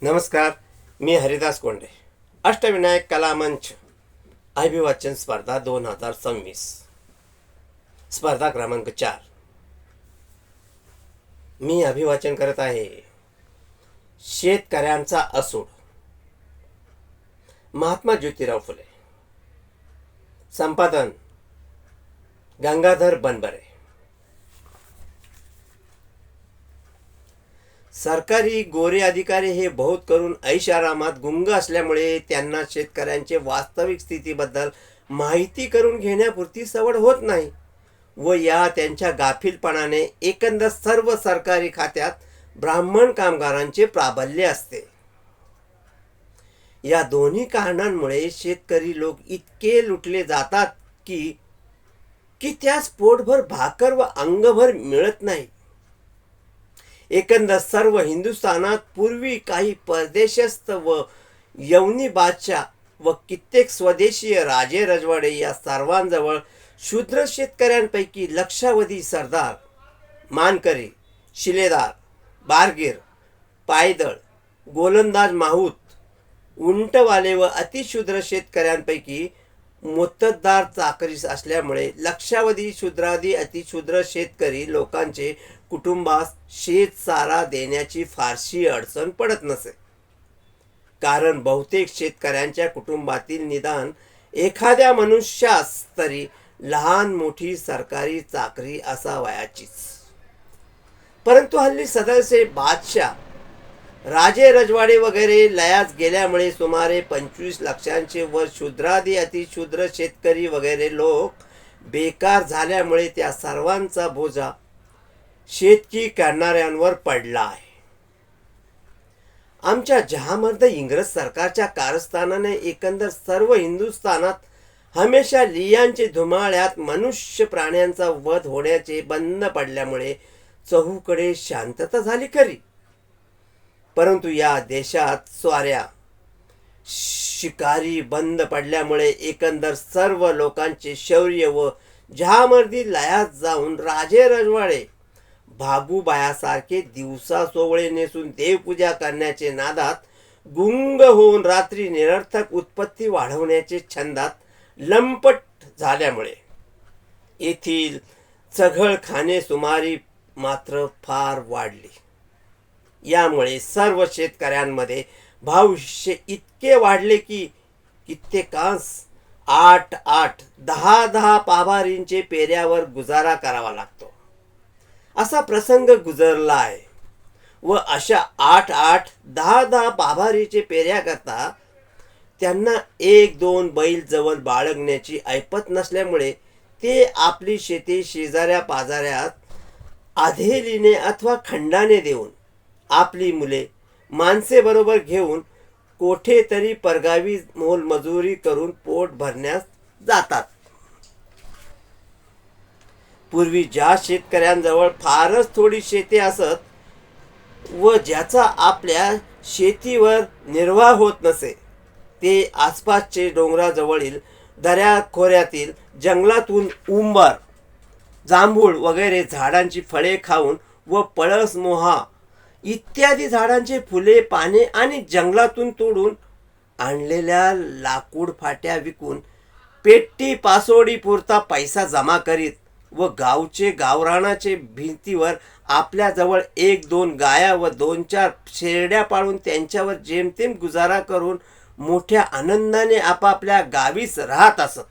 नमस्कार. मी हरिदास कोंडे. अष्टविनायक कला मंच अभिवाचन स्पर्धा 2026 स्पर्धा क्रमांक 4. मी अभिवाचन करत आहे शेतकऱ्यांचा असूड. महात्मा ज्योतिराव फुले. संपादन गंगाधर बनबरे. सरकारी गोरे अधिकारी हे बहुत करून ऐशारामात गुंग असल्यामुळे त्यांना शेतकऱ्यांचे वास्तविक स्थितीबद्दल माहिती करून घेण्यापुरती सवड होत नाही व या त्यांच्या गाफीलपणाने एकंदर सर्व सरकारी खात्यात ब्राह्मण कामगारांचे प्राबल्य असते. या दोन्ही कारणांमुळे शेतकरी लोक इतके लुटले जातात की त्यास पोटभर भाकर व अंगभर मिळत नाही. एकंदर सर्व हिंदुस्थानात पूर्वी काही परदेशस्थ व यवनी बादशाह व कित्येक स्वदेशीय राजे रजवाडे या सर्वांजवळ शूद्र शेतकऱ्यांपैकी लक्षावधी सरदार, मानकरी, शिलेदार, बारगीर, पायदळ, गोलंदाज माहूत, उंटवाले व अतिशूद्र शेतकऱ्यांपैकी मोत्तद्दार चाकरीस असल्यामुळे लक्षावधी शूद्रादी अतिशूद्र शेतकरी लोकांचे कुटुंबास शेत सारा देण्याची फारशी अडचण पडत नसे. कारण बहुतेक शेतकऱ्यांच्या कुटुंबातील निदान एखाद्या मनुष्यास तरी लहान मोठी सरकारी चाकरी असावयाचीच. परंतु हल्ली सदरचे बादशाह, राजे रजवाडे वगैरे लयास गेल्यामुळे सुमारे 25 लाखांचे वर शूद्रादी अतिशूद्र शेतकरी वगैरे लोक बेकार झाल्यामुळे त्या सर्वांचा बोजा शेतकी करणाऱ्यांवर पडला आहे. आमच्या जहामर्द इंग्रज सरकारच्या कारस्थानाने एकंदर सर्व हिंदुस्थानात हमेशा लियांचे धुमाळ्यात मनुष्य प्राण्यांचा वध होण्याचे बंद पडल्यामुळे चहूकडे शांतता झाली खरी, परंतु या देशात स्वाऱ्या शिकारी बंद पडल्यामुळे एकंदर सर्व लोकांचे शौर्य व जहामर्दी लयात जाऊन राजे रजवाडे भागूबायासारखे दिवसा सोवळे नेसून देवपूजा करण्याचे नादात गुंग होऊन रात्री निरर्थक उत्पत्ती वाढवण्याचे छंदात लंपट झाल्यामुळे येथील चघळखाने सुमारी मात्र फार वाढली. यामुळे सर्व शेतकऱ्यांमध्ये भावविषय इतके वाढले की कित्येकांस 8-8, 10-10 पाभारींचे पेऱ्यावर गुजारा करावा लागतो असा प्रसंग गुजरला आहे. व अशा 8-8, 10-10 पाभारीचे पेऱ्या करता त्यांना 1-2 बैल जवळ बाळगण्याची ऐपत नसल्यामुळे ते आपली शेती शेजाऱ्या पाजाऱ्यात आधेलीने अथवा खंडाने देऊन आपली मुले माणसे बरोबर घेऊन कोठे तरी परगावी मोलमजुरी करून पोट भरण्यास जातात. पूर्वी ज्या शेतकऱ्यांजवळ फारच थोडी शेती असत व ज्याचा आपल्या शेतीवर निर्वाह होत नसे ते आसपासचे डोंगराजवळील दऱ्याखोऱ्यातील जंगलातून उंबर, जांभूळ वगैरे झाडांची फळे खाऊन व पळस, मोहा इत्यादी झाडांचे फुले, पाने आणि जंगलातून तोडून आणलेल्या लाकूड फाट्या विकून पेट्टी पासोडी पुरता पैसा जमा करीत व गावचे गावरानाचे भिंतीवर आपल्याजवळ 1-2 गाया व 2-4 शेरड्या पाळून त्यांच्यावर जेमतेम गुजारा करून मोठ्या आनंदाने आपापल्या गावीच राहत असत.